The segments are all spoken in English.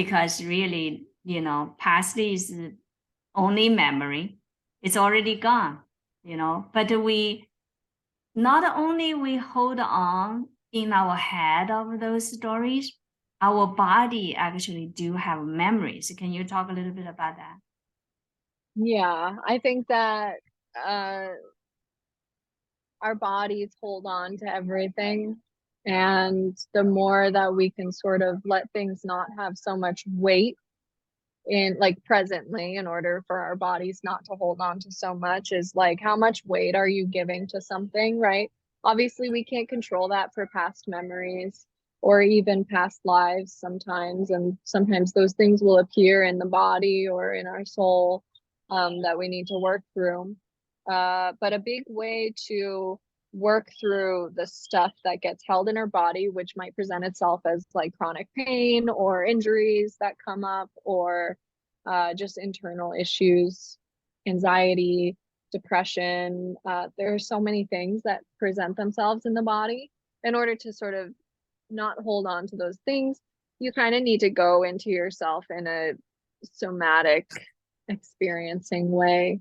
because really, past is only memory. It's already gone, but we not only we hold on in our head of those stories, our body actually do have memories. Can you talk a little bit about that? Yeah, I think that uh, our bodies hold on to everything. And the more that we can sort of let things not have so much weight in like presently, in order for our bodies not to hold on to so much, is like how much weight are you giving to something, right? Obviously, we can't control that for past memories or even past lives sometimes. And sometimes those things will appear in the body or in our soul that we need to work through. But a big way to work through the stuff that gets held in our body, which might present itself as like chronic pain or injuries that come up, or just internal issues, anxiety, depression. There are so many things that present themselves in the body. In order to sort of not hold on to those things, you kind of need to go into yourself in a somatic experiencing way.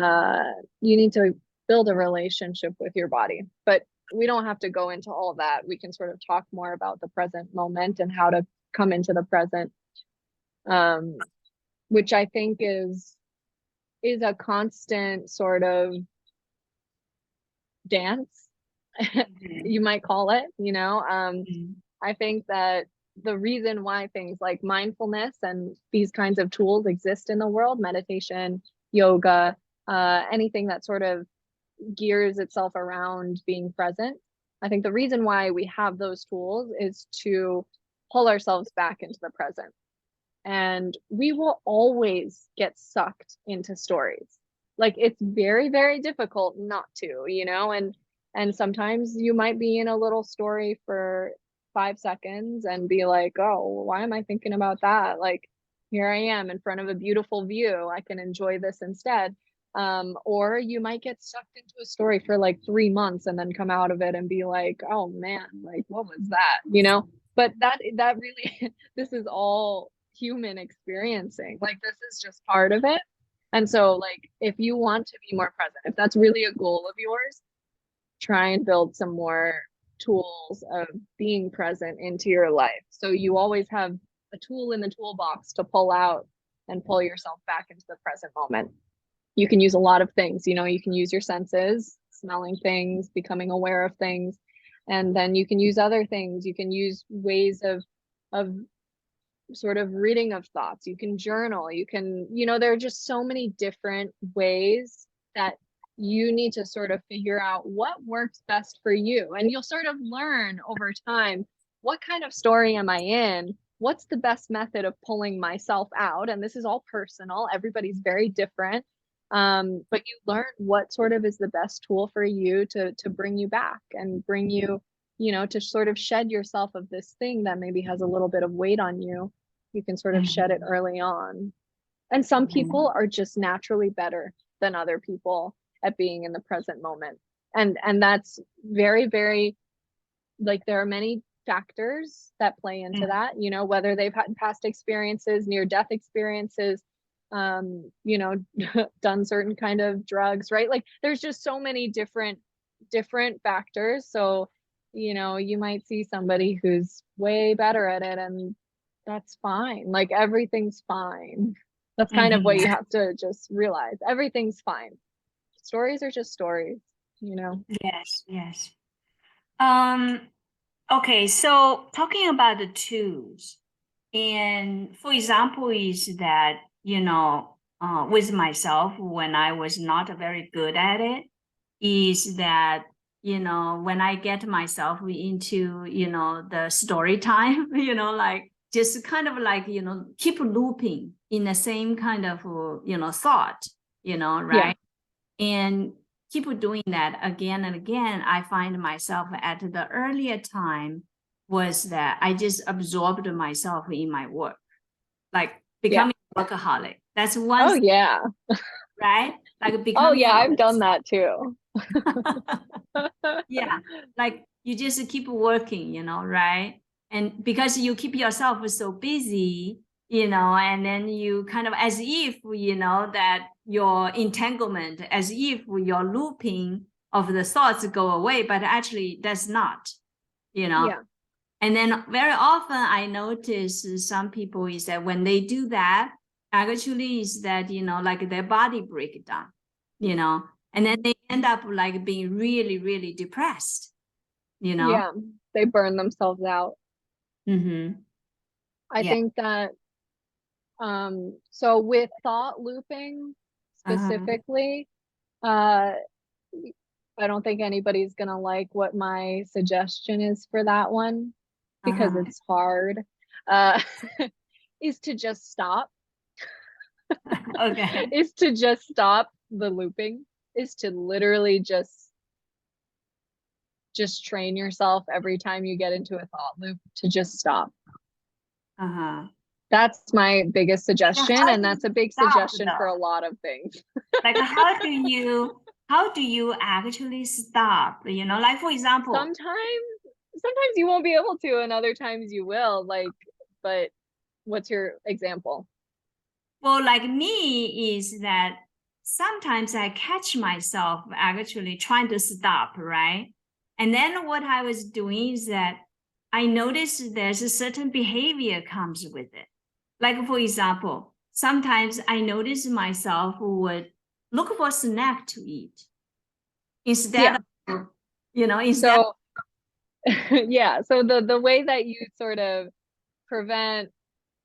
uh, you need to build a relationship with your body. But we don't have to go into all that. We can sort of talk more about the present moment and how to come into the present, um, which I think is a constant sort of dance, Mhm. you might call it. Mhm. I think that the reason why things like mindfulness and these kinds of tools exist in the world, meditation, yoga, anything that sort of gears itself around being present. I think the reason why we have those tools is to pull ourselves back into the present. And we will always get sucked into stories. Like it's very, very difficult not to, and sometimes you might be in a little story for 5 seconds and be like, oh, why am I thinking about that? Like, here I am in front of a beautiful view. I can enjoy this instead. Or you might get sucked into a story for like 3 months and then come out of it and be like, oh man, like what was that? But that really this is all human experiencing. Like this is just part of it. And so like if you want to be more present, if that's really a goal of yours, try and build some more tools of being present into your life. So you always have a tool in the toolbox to pull out and pull yourself back into the present moment. You can use a lot of things. You can use your senses, smelling things, becoming aware of things, and then you can use other things. You can use ways of sort of reading of thoughts. You can journal. There are just so many different ways that you need to sort of figure out what works best for you. And you'll sort of learn over time, what kind of story am I in? What's the best method of pulling myself out? And this is all personal. Everybody's very different. But you learn what sort of is the best tool for you to bring you back and bring you, to sort of shed yourself of this thing that maybe has a little bit of weight on you. You can sort of shed it Mhm. early on. And some people Mhm. are just naturally better than other people at being in the present moment. And that's very, very, like there are many factors that play into Mhm. that, whether they've had past experiences, near death experiences, you know, done certain kind of drugs, right? Like there's just so many different factors. So, you might see somebody who's way better at it, and that's fine. Like everything's fine. That's kind of what Mhm. you have to just realize. Everything's fine. Stories are just stories. Yes, yes. Um, okay, so talking about the tools, and for example, is that, with myself, when I was not very good at it, is that, when I get myself into, the story time, like just kind of like, keep looping in the same kind of, thought, Yeah. right? And keep doing that again and again. I find myself at the earlier time was that I just absorbed myself in my work, like Yeah. becoming a workaholic. That's Oh one, yeah. right? Like Oh becoming yeah, I've done obsessed. that too. Yeah, like you just keep working, right? And because you keep yourself so busy, and then you kind of as if, that your entanglement, as if your looping of the thoughts go away, but actually that's not, you know. Yeah. And then very often I notice some people is that when they do that, actually is that, like their body break down, and then they end up like being really, really depressed, you know? Yeah. They burn themselves out. Mm-hmm. I Yeah. think that so with thought looping Uh-huh. specifically, uh I don't think anybody's gonna like what my suggestion is for that one because Uh-huh. it's hard. Uh is to just stop. Okay. Is to just stop the looping. Is to literally just train yourself every time you get into a thought loop to just stop. Uh-huh. That's my biggest Like suggestion, how and do that's you a big stop suggestion for a though? lot of things. Like how do you actually stop? Like for example, Sometimes you won't be able to, and other times you will. Like, but what's your example? well, like me is that sometimes I catch myself actually trying to stop, right? And then what I was doing is that I noticed there's a certain behavior comes with it. Like for example, sometimes I notice myself would look for a snack to eat instead Yeah. of, instead. So yeah, so the way that you sort of prevent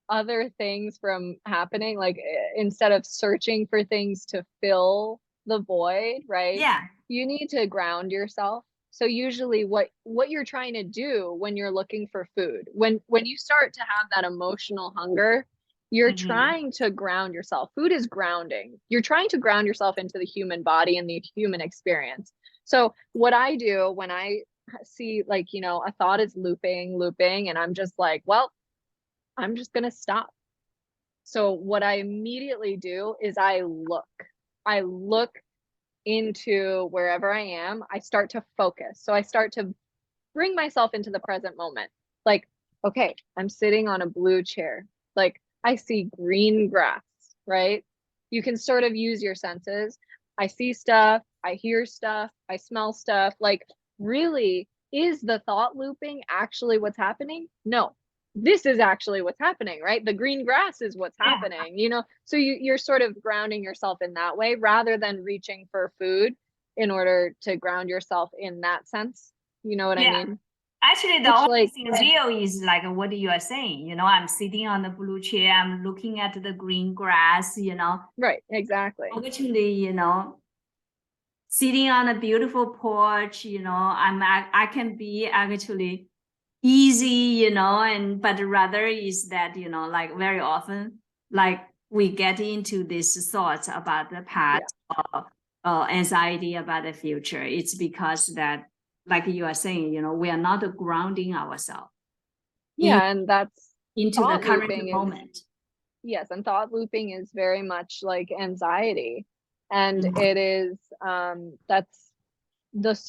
other things from happening, like instead of searching for things to fill the void, right? Yeah. You need to ground yourself. So usually what you're trying to do when you're looking for food, when you start to have that emotional hunger, you're Mhm. trying to ground yourself. Food is grounding. You're trying to ground yourself into the human body and the human experience. So what I do when I see like, a thought is looping, and I'm just like, well, I'm just going to stop. So what I immediately do is I look into wherever I am. I start to focus. So I start to bring myself into the present moment. Like, okay, I'm sitting on a blue chair. Like, I see green grass, right? You can sort of use your senses. I see stuff, I hear stuff, I smell stuff. Like, really, is the thought looping actually what's happening? No, this is actually what's happening, right? The green grass is what's Yeah. happening, So you're sort of grounding yourself in that way rather than reaching for food in order to ground yourself in that sense. You know what I Yeah. mean? Actually, the Which, only like, thing real is like what you are saying. I'm sitting on the blue chair, I'm looking at the green grass. right, exactly. Actually, sitting on a beautiful porch, I can be actually easy, and but rather is that, like very often, like we get into these thoughts about the Yeah. past or anxiety about the future. It's because that, like you are saying, we are not grounding ourselves in, Yeah, and that's into the thought current looping is moment. yes, and thought looping is very much like anxiety. And Mhm. it is that's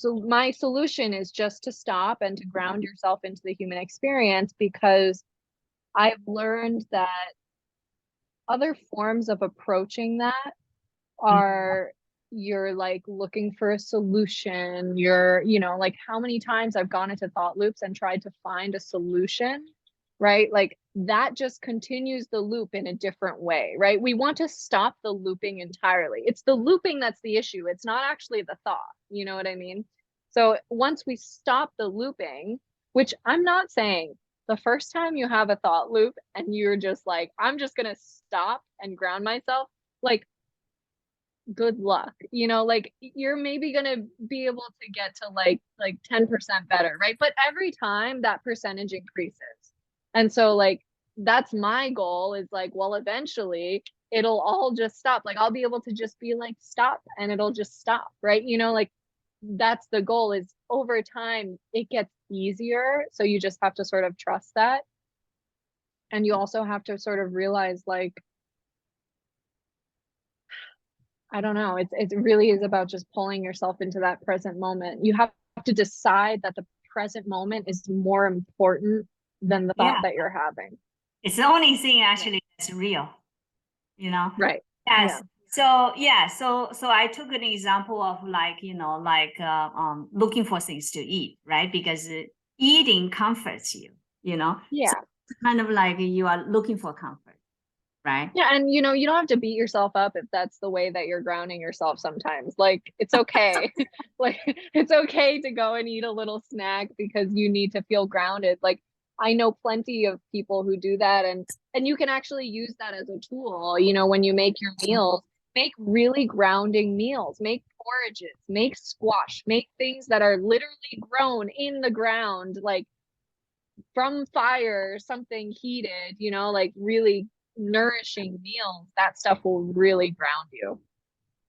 my solution is just to stop and to ground yourself into the human experience because I've learned that other forms of approaching that are you're like looking for a solution. You're, like how many times I've gone into thought loops and tried to find a solution, right? Like that just continues the loop in a different way, right? We want to stop the looping entirely. It's the looping that's the issue. It's not actually the thought. You know what I mean? So once we stop the looping, which I'm not saying the first time you have a thought loop and you're just like, I'm just going to stop and ground myself, like good luck. Like you're maybe going to be able to get to like 10% better, right? But every time that percentage increases. And so like that's my goal is like, well, eventually it'll all just stop. Like I'll be able to just be like stop and it'll just stop, right? Like that's the goal is over time it gets easier. So you just have to sort of trust that. And you also have to sort of realize like I don't know. It really is about just pulling yourself into that present moment. You have to decide that the present moment is more important than the thought Yeah. that you're having. It's the only thing Yeah. actually that's real, you know? Right. Yes. Yeah. So yeah, so I took an example of like, looking for things to eat, right? Because eating comforts you, you know? So Yeah. it's kind of like you are looking for comfort, right? Yeah, and you don't have to beat yourself up if that's the way that you're grounding yourself sometimes. Like it's okay. Like it's okay to go and eat a little snack because you need to feel grounded. Like I know plenty of people who do that, and you can actually use that as a tool, when you make your meals, make really grounding meals, make porridges, make squash, make things that are literally grown in the ground, like from fire, something heated, like really nourishing meals. That stuff will really ground you.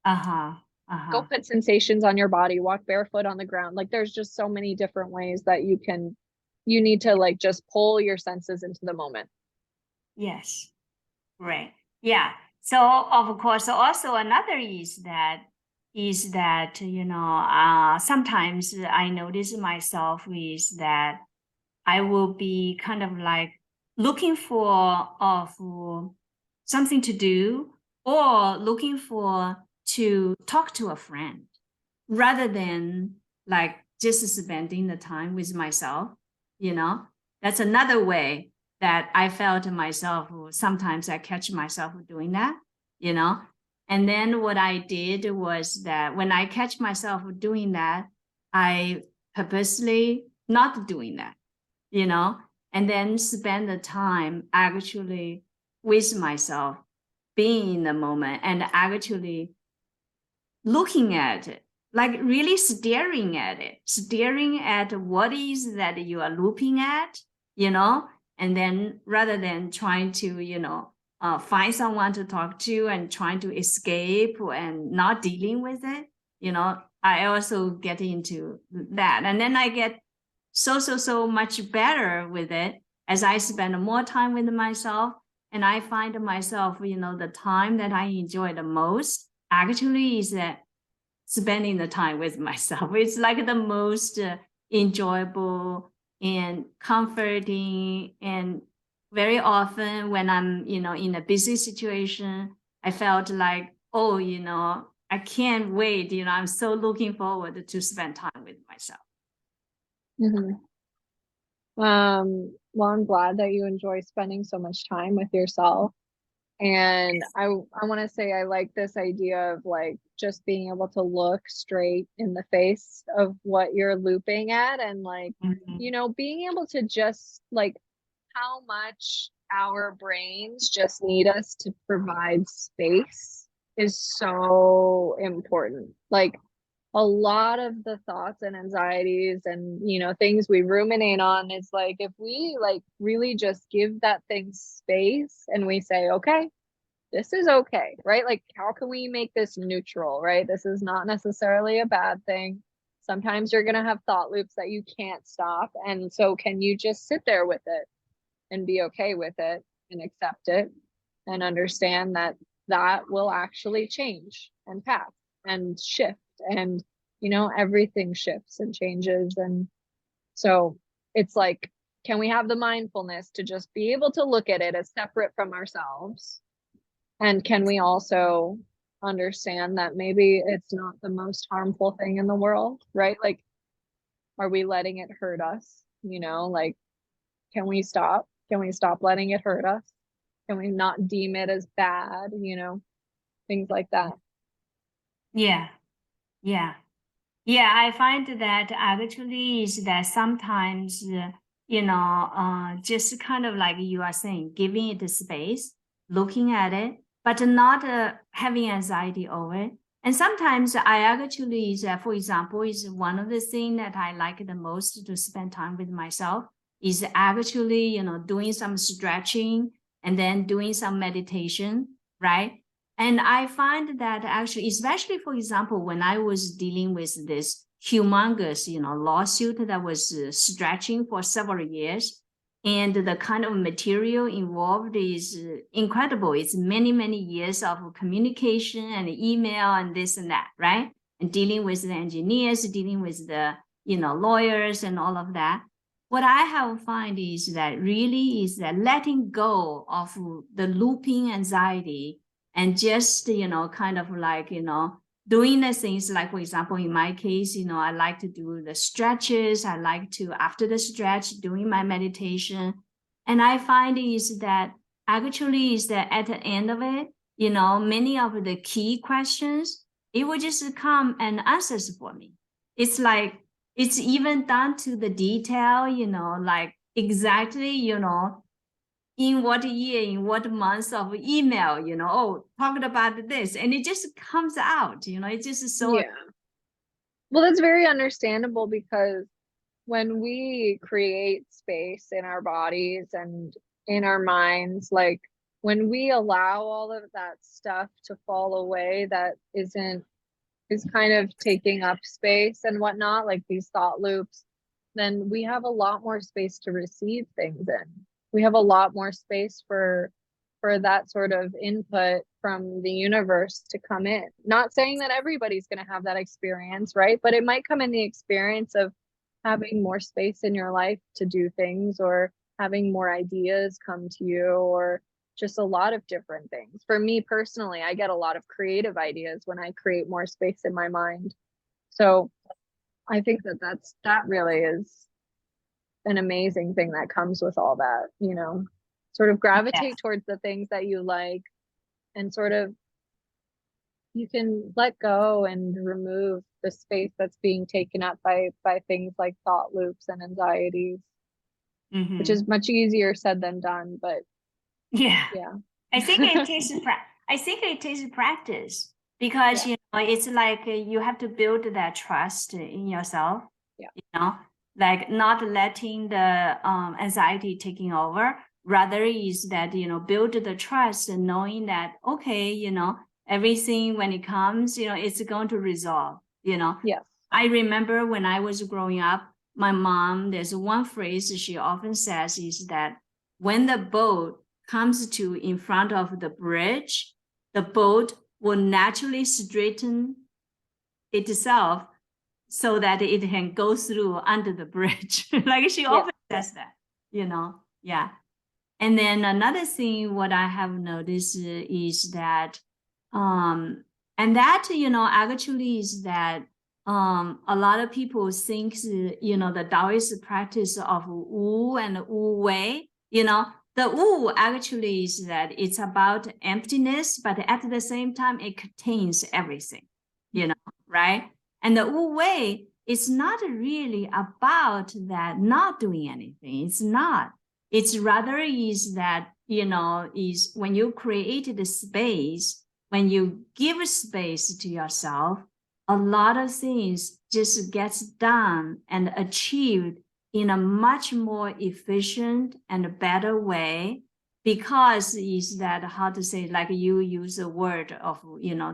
Uh-huh. Go Uh-huh. put sensations on your body, walk barefoot on the ground. Like there's just so many different ways that you need to like just pull your senses into the moment. Yes. Right. Yeah. So of course, also another is that sometimes I notice myself is that I will be kind of like looking for something to do or looking for to talk to a friend rather than like just spending the time with myself, you know. That's another way that I felt myself. Sometimes I catch myself doing that, you know. And then what I did was that when I catch myself doing that, I purposely not doing that, you know, and then spend the time actually with myself, being in the moment and actually looking at it, like really staring at what is that you are looking at, you know, and then rather than trying to, find someone to talk to and trying to escape and not dealing with it, I also get into that. And then I get so much better with it as I spend more time with myself. And I find myself, the time that I enjoy the most actually is that spending the time with myself. It's like the most enjoyable and comforting. And very often when I'm, in a busy situation, I felt like, oh, I can't wait. I'm so looking forward to spend time with myself. Mm-hmm. Well, I'm glad that you enjoy spending so much time with yourself. And I want to say I like this idea of like just being able to look straight in the face of what you're looping at, and like, Mhm. being able to just like how much our brains just need us to provide space is so important. Like a lot of the thoughts and anxieties and things we ruminate on is like if we like really just give that thing space and we say, okay, this is okay, right? Like how can we make this neutral, right? This is not necessarily a bad thing. Sometimes you're going to have thought loops that you can't stop, and so can you just sit there with it and be okay with it and accept it and understand that that will actually change and pass and shift, and everything shifts and changes. And so it's like, can we have the mindfulness to just be able to look at it as separate from ourselves, and can we also understand that maybe it's not the most harmful thing in the world, right? Like are we letting it hurt us, like can we stop letting it hurt us? Can we not deem it as bad? Things like that. Yeah, yeah. Yeah, I find that actually is that sometimes, just kind of like you are saying, giving it a space, looking at it, but not having anxiety over it. And sometimes I actually, for example, is one of the things that I like the most to spend time with myself is actually, doing some stretching and then doing some meditation, right? And I find that actually, especially for example, when I was dealing with this humongous, lawsuit that was stretching for several years, and the kind of material involved is incredible. It's many years of communication and email and this and that, right? And dealing with the engineers, dealing with the, lawyers and all of that. what I have found is that really is that letting go of the looping anxiety and just, kind of like, doing the things like, for example, in my case, I like to do the stretches. I like to, after the stretch, doing my meditation. And I find is that actually is that at the end of it, many of the key questions, it will just come and answers for me. It's like, it's even down to the detail, like exactly, in what year, in what month of email, oh, talking about this. And it just comes out, it's just so, Yeah. Well, that's very understandable because when we create space in our bodies and in our minds, like when we allow all of that stuff to fall away that is kind of taking up space and whatnot, like these thought loops, then we have a lot more space to receive things in. We have a lot more space for that sort of input from the universe to come in. Not saying that everybody's going to have that experience, right? But it might come in the experience of having more space in your life to do things, or having more ideas come to you, or just a lot of different things. For me personally, I get a lot of creative ideas when I create more space in my mind. So I think that that really is an amazing thing that comes with all that, sort of gravitate yes. towards the things that you like, and sort of you can let go and remove the space that's being taken up by things like thought loops and anxieties, which Mm-hmm. is much easier said than done, but Yeah. yeah. I think it takes practice because Yeah, it's like you have to build that trust in yourself, yeah, you know, like not letting the anxiety taking over. Rather is that build the trust and knowing that okay, everything when it comes, it's going to resolve. yes, I remember when I was growing up, my mom, there's one phrase she often says is that when the boat comes to in front of the bridge, the boat will naturally straighten itself so that it can go through under the bridge. Like she yes, often says that, yeah. And then another thing, what I have noticed is that, and that, actually is that a lot of people think, the Taoist practice of Wu and Wu Wei, the Wu actually is that it's about emptiness, but at the same time, it contains everything, right? And the Wu Wei is not really about that not doing anything. It's not. It's rather is that, is when you created the space, when you give space to yourself, a lot of things just gets done and achieved in a much more efficient and better way, because is that how to say, like you use the word of,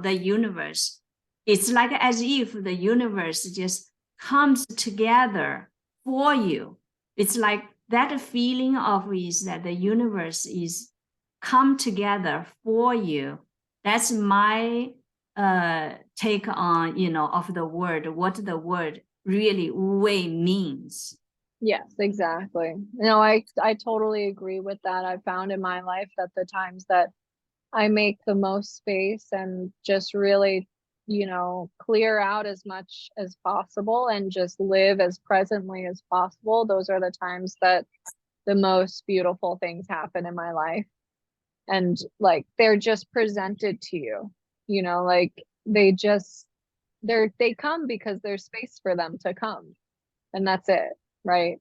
the universe. It's like as if the universe just comes together for you. It's like that feeling of is that the universe is come together for you. That's my take on, of the word, what the word really way means. yes, exactly. I totally agree with that. I found in my life that the times that I make the most space and just really, clear out as much as possible and just live as presently as possible, those are the times that the most beautiful things happen in my life. And like they're just presented to you, like they just they come because there's space for them to come. And that's it, right?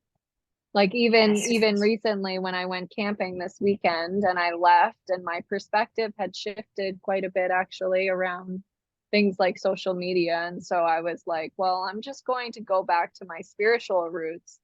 Like even Yes. recently when I went camping this weekend and I left, and my perspective had shifted quite a bit actually around things like social media. And so I was like, well, I'm just going to go back to my spiritual roots.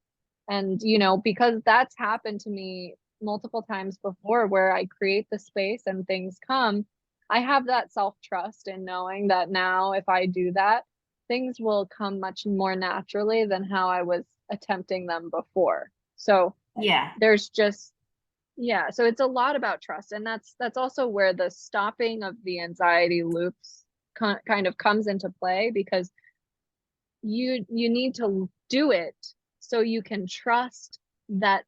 And because that's happened to me multiple times before, where I create the space and things come, I have that self-trust in knowing that now if I do that, things will come much more naturally than how I was attempting them before. So Yeah. there's just, yeah, so it's a lot about trust. And that's also where the stopping of the anxiety loops kind of comes into play, because you need to do it so you can trust that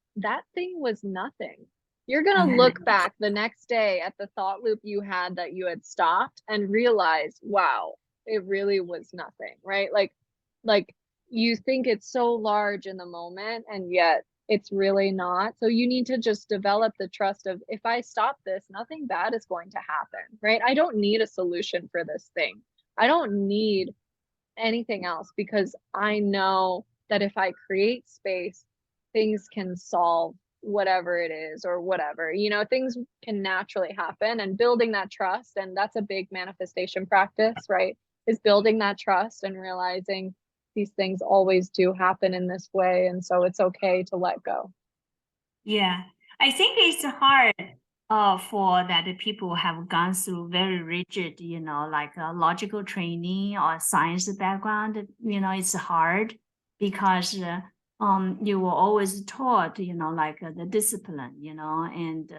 thing was nothing. You're going to Uh-huh. look back the next day at the thought loop you had that you had stopped and realize, wow, it really was nothing, right? Like you think it's so large in the moment and yet it's really not. So you need to just develop the trust of, if I stop this, nothing bad is going to happen, right? I don't need a solution for this thing. I don't need anything else because I know that if I create space, things can solve whatever it is or whatever. Things can naturally happen, and building that trust. And that's a big manifestation practice, right? Is building that trust and realizing these things always do happen in this way. And so it's okay to let go. Yeah, I think it's hard for that the people have gone through very rigid, like a logical training or science background. It's hard because you were always taught, like the discipline, and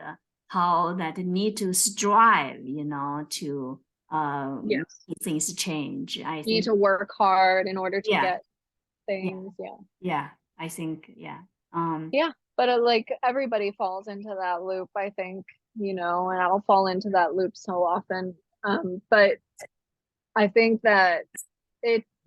how that need to strive, to make Yes. things change. I You need think, to work hard in order to yeah, get yeah, things. Yeah. yeah. I think, yeah. Um, Yeah, but like everybody falls into that loop, I think, and I'll fall into that loop so often. But I think that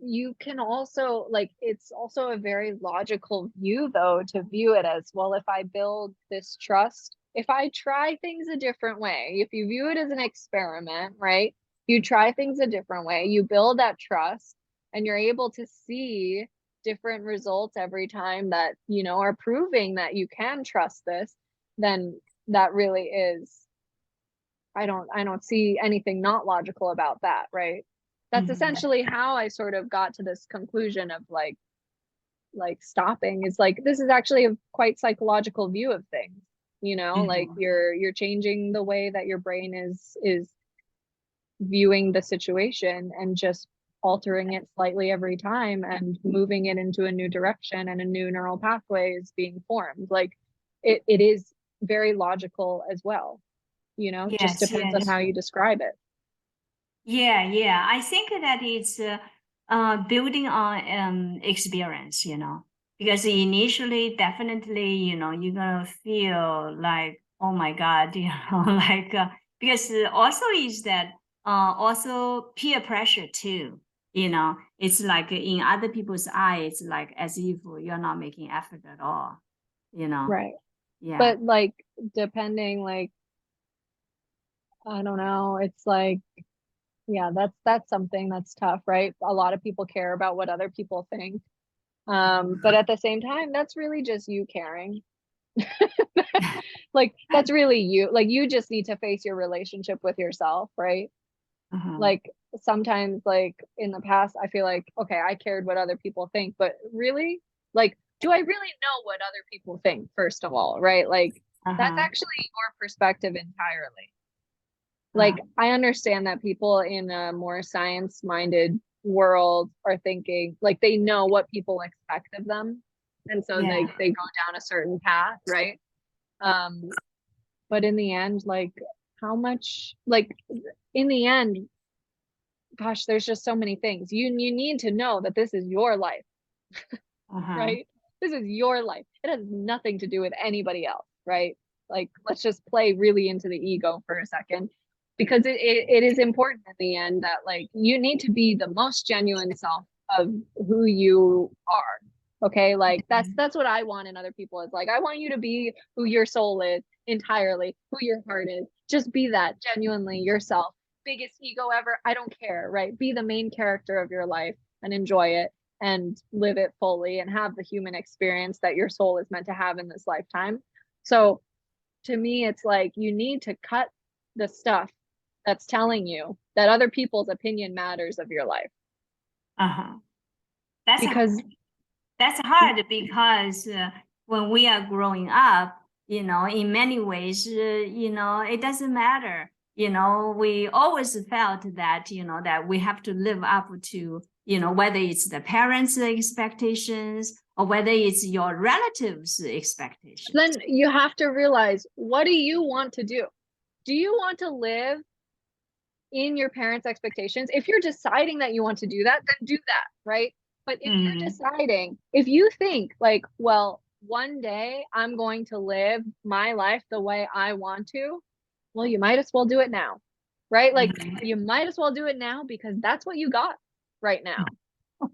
you can also, like, it's also a very logical view though, to view it as, well, if I build this trust, if I try things a different way, if you view it as an experiment, right? You try things a different way, you build that trust, and you're able to see different results every time that, are proving that you can trust this, then that really is, I don't see anything not logical about that, right? That's mhm, essentially how I sort of got to this conclusion of like stopping is like, this is actually a quite psychological view of things. Like mhm. you're changing the way that your brain is viewing the situation and just altering it slightly every time and moving it into a new direction, and a new neural pathway is being formed. Like it is very logical as well. Just Yes, depends on yes. how you describe it. Yeah, yeah. I think that it's building on experience, because initially, definitely, you're gonna feel like, oh my God, like because also is that also peer pressure too, it's like in other people's eyes, like as if you're not making effort at all, you know. Right. Yeah. But like depending, like, I don't know, it's like, yeah, that's something that's tough, right? A lot of people care about what other people think. But at the same time, that's really just you caring. Like that's really you. Like you just need to face your relationship with yourself, right? Uh-huh. Like sometimes, like in the past, I feel like, okay, I cared what other people think, but really, like, do I really know what other people think, first of all, right? Like that's Uh-huh. actually your perspective entirely. Like Uh-huh. I understand that people in a more science-minded world are thinking, like, they know what people expect of them, and so Yeah. they go down a certain path, right? um but in the end, like, how much, like, in the end, gosh, there's just so many things. You need to know that this is your life, Uh-huh. right? This is your life. It has nothing to do with anybody else, right? Like, let's just play really into the ego for a second, because it is important in the end that, like, you need to be the most genuine self of who you are. Okay, like that's what I want in other people. Is like, I want you to be who your soul is entirely, who your heart is. Just be that genuinely yourself. Biggest ego ever, I don't care, right? Be the main character of your life and enjoy it and live it fully and have the human experience that your soul is meant to have in this lifetime. So to me, it's like you need to cut the stuff that's telling you that other people's opinion matters of your life. Uh-huh. That's Because That's hard because when we are growing up, in many ways, it doesn't matter. We always felt that, that we have to live up to, whether it's the parents' expectations or whether it's your relatives' expectations. then you have to realize, what do you want to do? Do you want to live in your parents' expectations? If you're deciding that you want to do that, then do that, right? But if you're Mm-hmm. deciding, if you think like, well, one day I'm going to live my life the way I want to, well, you might as well do it now, right? Like, Mhm. you might as well do it now because that's what you got right now,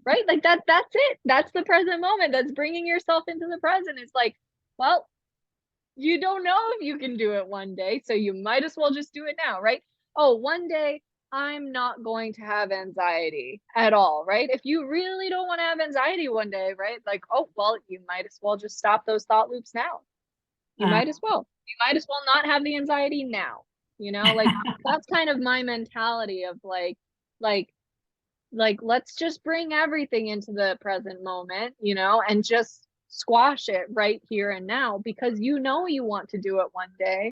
right? Like that's it. That's the present moment. That's bringing yourself into the present. It's like, well, you don't know if you can do it one day, so you might as well just do it now, right? Oh, one day I'm not going to have anxiety at all, right? If you really don't want to have anxiety one day, right? Like, oh, well, you might as well just stop those thought loops now. You Uh, might as well. You might as well not have the anxiety now. Like that's kind of my mentality of like let's just bring everything into the present moment, and just squash it right here and now because you want to do it one day.